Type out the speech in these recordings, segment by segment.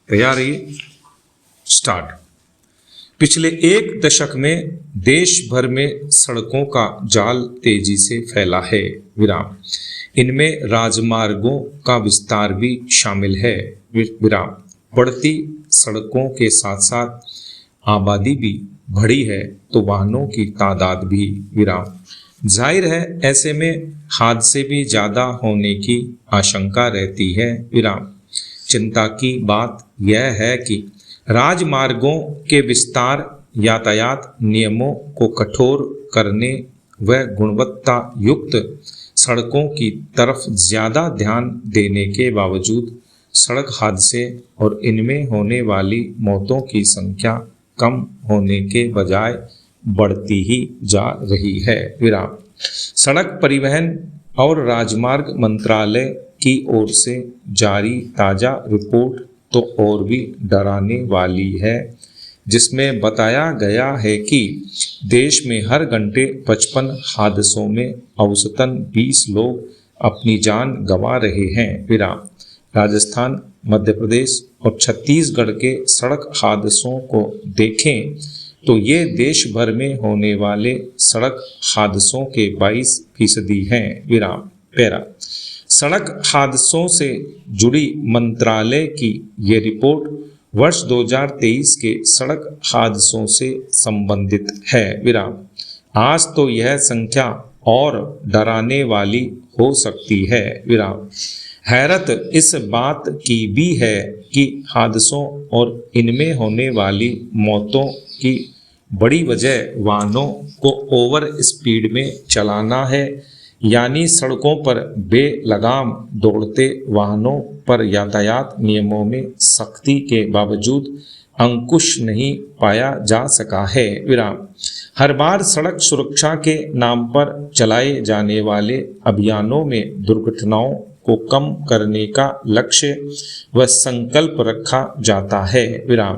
तैयार रहिए, स्टार्ट। पिछले एक दशक में देश भर में सड़कों का जाल तेजी से फैला है। विराम। इनमें राजमार्गों का विस्तार भी शामिल है। विराम। बढ़ती सड़कों के साथ साथ आबादी भी बढ़ी है तो वाहनों की तादाद भी। विराम। जाहिर है ऐसे में हादसे भी ज़्यादा होने की आशंका रहती है। विराम। चिंता की बात यह है कि राजमार्गों के विस्तार, यातायात नियमों को कठोर करने व गुणवत्ता युक्त सड़कों की तरफ ज़्यादा ध्यान देने के बावजूद सड़क हादसे और इनमें होने वाली मौतों की संख्या कम होने के बजाय बढ़ती ही जा रही है। विराम। सड़क परिवहन और राजमार्ग मंत्रालय की ओर से जारी ताज़ा रिपोर्ट तो और भी डराने वाली है, जिसमें बताया गया है कि देश में हर घंटे 55 हादसों में औसतन 20 लोग अपनी जान गंवा रहे हैं। विराम। राजस्थान, मध्य प्रदेश और छत्तीसगढ़ के सड़क हादसों को देखें तो ये देश भर में होने वाले सड़क हादसों के 22% हैं। विराम। पैरा। सड़क हादसों से जुड़ी मंत्रालय की ये रिपोर्ट वर्ष 2023 के सड़क हादसों से संबंधित है। विराम। आज तो यह संख्या और डराने वाली हो सकती है। विराम। हैरत इस बात की भी है कि हादसों और इनमें होने वाली मौतों की बड़ी वजह वाहनों को ओवर स्पीड में चलाना है, यानी सड़कों पर बेलगाम दौड़ते वाहनों पर यातायात नियमों में सख्ती के बावजूद अंकुश नहीं पाया जा सका है। विराम। हर बार सड़क सुरक्षा के नाम पर चलाए जाने वाले अभियानों में दुर्घटनाओं को कम करने का लक्ष्य व संकल्प रखा जाता है। विराम।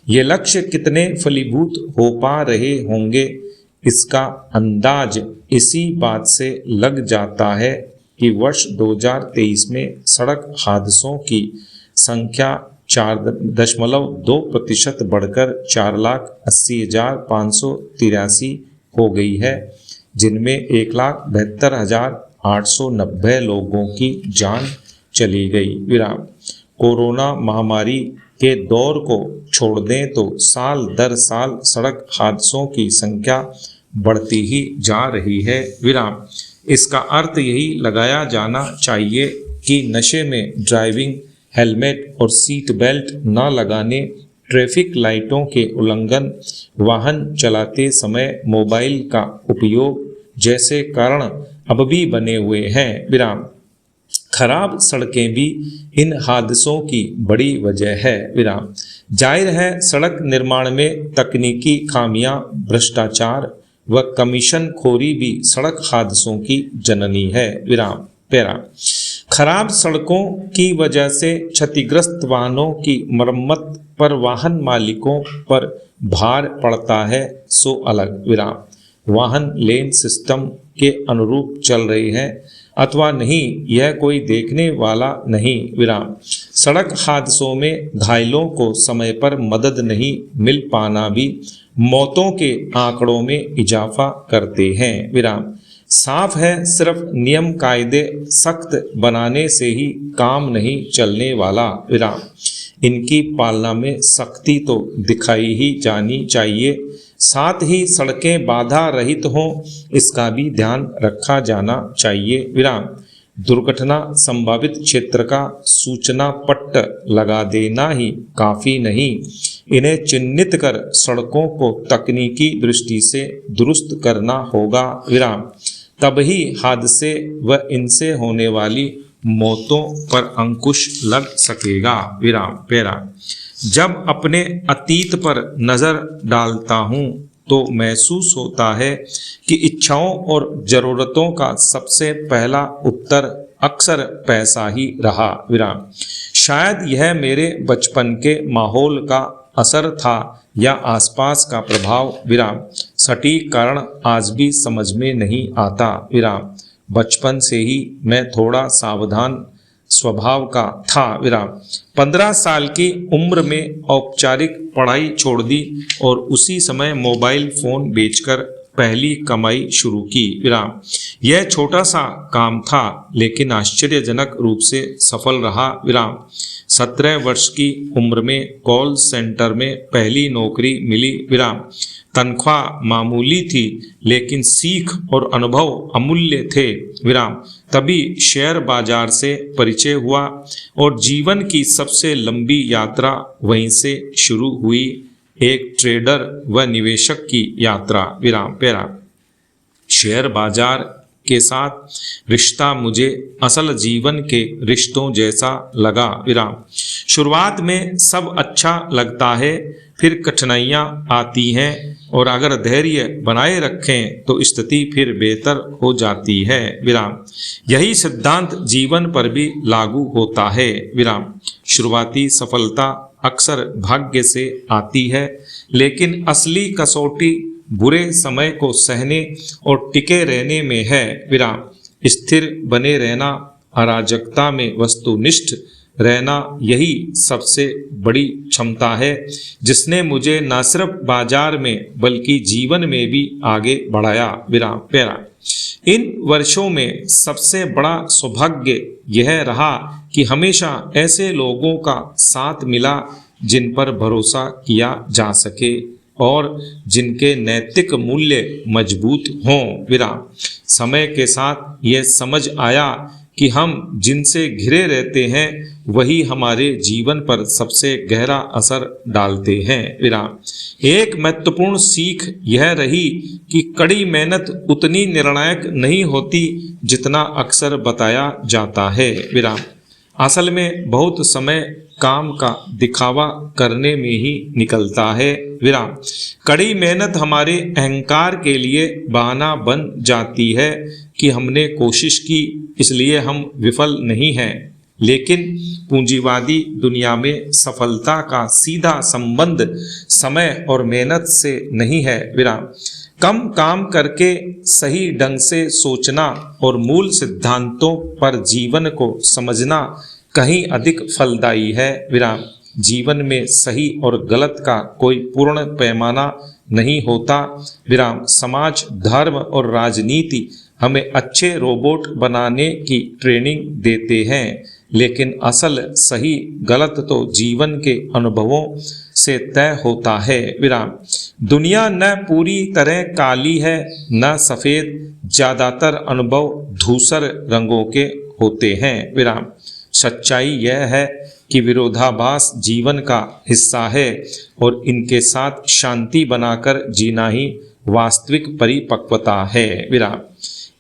ये लक्ष्य कितने फलीभूत हो पा रहे होंगे, इसका अंदाज इसी बात से लग जाता है कि वर्ष 2023 में सड़क हादसों की संख्या 4.2% बढ़कर 4,80,583 हो गई है, जिनमें 1,72,890 लोगों की जान चली गई। विराम। कोरोना महामारी के दौर को छोड़ दें तो साल दर साल सड़क हादसों की संख्या बढ़ती ही जा रही है। विराम। इसका अर्थ यही लगाया जाना चाहिए कि नशे में ड्राइविंग, हेलमेट और सीट बेल्ट न लगाने, ट्रैफिक लाइटों के उल्लंघन, वाहन चलाते समय मोबाइल का उपयोग जैसे कारण अब भी बने हुए हैं। विराम। खराब सड़कें भी इन हादसों की बड़ी वजह है। विराम। जाहिर है सड़क निर्माण में तकनीकी खामियां, भ्रष्टाचार व कमीशन खोरी भी सड़क हादसों की जननी है। विराम। पैरा। खराब सड़कों की वजह से क्षतिग्रस्त वाहनों की मरम्मत पर वाहन मालिकों पर भार पड़ता है, सो अलग। विराम। वाहन लेन सिस्टम के अनुरूप चल रहे हैं अथवा नहीं, यह कोई देखने वाला नहीं। विराम। सड़क हादसों में घायलों को समय पर मदद नहीं मिल पाना भी मौतों के आंकड़ों में इजाफा करते हैं। विराम। साफ है सिर्फ नियम कायदे सख्त बनाने से ही काम नहीं चलने वाला। विराम। इनकी पालना में सख्ती तो दिखाई ही जानी चाहिए, साथ ही सड़कें बाधा रहित हों इसका भी ध्यान रखा जाना चाहिए। विराम। दुर्घटना संभावित क्षेत्र का सूचना पट्ट लगा देना ही काफ़ी नहीं, इन्हें चिन्हित कर सड़कों को तकनीकी दृष्टि से दुरुस्त करना होगा। विराम। तब ही हादसे व इनसे होने वाली मौतों पर अंकुश लग सकेगा। विराम। पैरा। जब अपने अतीत पर नज़र डालता हूँ तो महसूस होता है कि इच्छाओं और ज़रूरतों का सबसे पहला उत्तर अक्सर पैसा ही रहा। विराम। शायद यह मेरे बचपन के माहौल का असर था या आसपास का प्रभाव। विराम। सटीक कारण आज भी समझ में नहीं आता। विराम। बचपन से ही मैं थोड़ा सावधान स्वभाव का था। विराम 15 साल की उम्र में औपचारिक पढ़ाई छोड़ दी और उसी समय मोबाइल फोन बेचकर पहली कमाई शुरू की। विराम यह छोटा सा काम था लेकिन आश्चर्यजनक रूप से सफल रहा। विराम 17 वर्ष की उम्र में कॉल सेंटर में पहली नौकरी मिली। विराम तनख्वाह मामूली थी लेकिन सीख और अनुभव अमूल्य थे। विराम तभी शेयर बाजार से परिचय हुआ और जीवन की सबसे लंबी यात्रा वहीं से शुरू हुई, एक ट्रेडर व निवेशक की यात्रा। विराम पैरा शेयर बाजार के साथ रिश्ता मुझे असल जीवन के रिश्तों जैसा लगा। विराम शुरुआत में सब अच्छा लगता है, फिर कठिनाइयाँ आती हैं और अगर धैर्य बनाए रखें तो स्थिति फिर बेहतर हो जाती है। विराम यही सिद्धांत जीवन पर भी लागू होता है। विराम शुरुआती सफलता अक्सर भाग्य से आती है लेकिन असली कसौटी बुरे समय को सहने और टिके रहने में है। विराम स्थिर बने रहना, अराजकता में वस्तुनिष्ठ रहना, यही सबसे बड़ी क्षमता है जिसने मुझे न सिर्फ बाजार में बल्कि जीवन में भी आगे बढ़ाया। विराम पैरा इन वर्षों में सबसे बड़ा सौभाग्य यह रहा कि हमेशा ऐसे लोगों का साथ मिला जिन पर भरोसा किया जा सके और जिनके नैतिक मूल्य मजबूत हों। विराम समय के साथ यह समझ आया कि हम जिनसे घिरे रहते हैं वही हमारे जीवन पर सबसे गहरा असर डालते हैं। विराम एक महत्वपूर्ण सीख यह रही कि कड़ी मेहनत उतनी निर्णायक नहीं होती जितना अक्सर बताया जाता है। विराम असल में बहुत समय काम का दिखावा करने में ही निकलता है। विराम कड़ी मेहनत हमारे अहंकार के लिए बहाना बन जाती है कि हमने कोशिश की इसलिए हम विफल नहीं हैं, लेकिन पूंजीवादी दुनिया में सफलता का सीधा संबंध समय और मेहनत से नहीं है। विराम कम काम करके सही ढंग से सोचना और मूल सिद्धांतों पर जीवन को समझना कहीं अधिक फलदायी है। विराम जीवन में सही और गलत का कोई पूर्ण पैमाना नहीं होता। विराम समाज, धर्म और राजनीति हमें अच्छे रोबोट बनाने की ट्रेनिंग देते हैं, लेकिन असल सही गलत तो जीवन के अनुभवों से तय होता है। विराम दुनिया न पूरी तरह काली है न सफ़ेद, ज़्यादातर अनुभव धूसर रंगों के होते हैं। विराम सच्चाई यह है कि विरोधाभास जीवन का हिस्सा है और इनके साथ शांति बनाकर जीना ही वास्तविक परिपक्वता है। विराम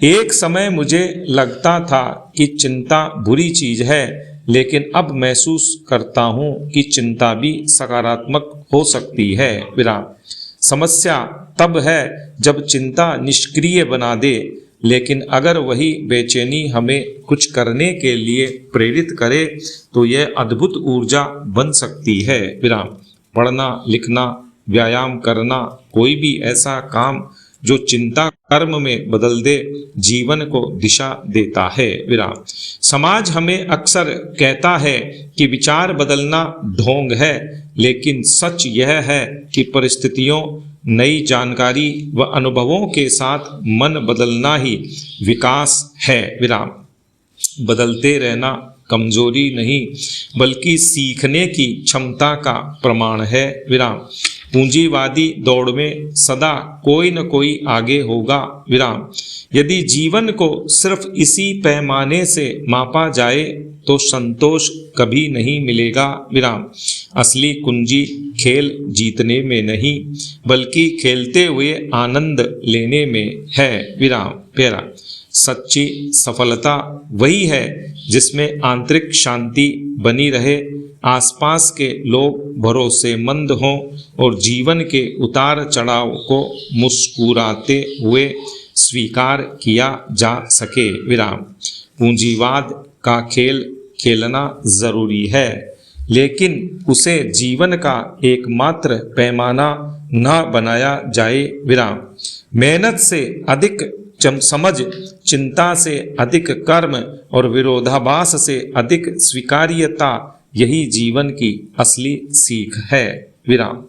एक समय मुझे लगता था कि चिंता बुरी चीज है, लेकिन अब महसूस करता हूँ कि चिंता भी सकारात्मक हो सकती है। विराम समस्या तब है जब चिंता निष्क्रिय बना दे, लेकिन अगर वही बेचैनी हमें कुछ करने के लिए प्रेरित करे तो यह अद्भुत ऊर्जा बन सकती है। विराम पढ़ना, लिखना, व्यायाम करना, कोई भी ऐसा काम जो चिंता कर्म में बदल दे, जीवन को दिशा देता है। विराम समाज हमें अक्सर कहता है कि विचार बदलना ढोंग है, लेकिन सच यह है कि परिस्थितियों, नई जानकारी व अनुभवों के साथ मन बदलना ही विकास है। विराम बदलते रहना कमजोरी नहीं बल्कि सीखने की क्षमता का प्रमाण है। विराम पूंजीवादी दौड़ में सदा कोई न कोई आगे होगा। विराम यदि जीवन को सिर्फ इसी पैमाने से मापा जाए तो संतोष कभी नहीं मिलेगा। विराम असली कुंजी खेल जीतने में नहीं बल्कि खेलते हुए आनंद लेने में है। विराम प्यारा सच्ची सफलता वही है जिसमें आंतरिक शांति बनी रहे, आसपास के लोग भरोसेमंद हों और जीवन के उतार चढ़ाव को मुस्कुराते हुए स्वीकार किया जा सके। विराम पूंजीवाद का खेल खेलना जरूरी है, लेकिन उसे जीवन का एकमात्र पैमाना न बनाया जाए। विराम मेहनत से अधिक समझ चिंता से अधिक कर्म और विरोधाभास से अधिक स्वीकार्यता, यही जीवन की असली सीख है। विराम।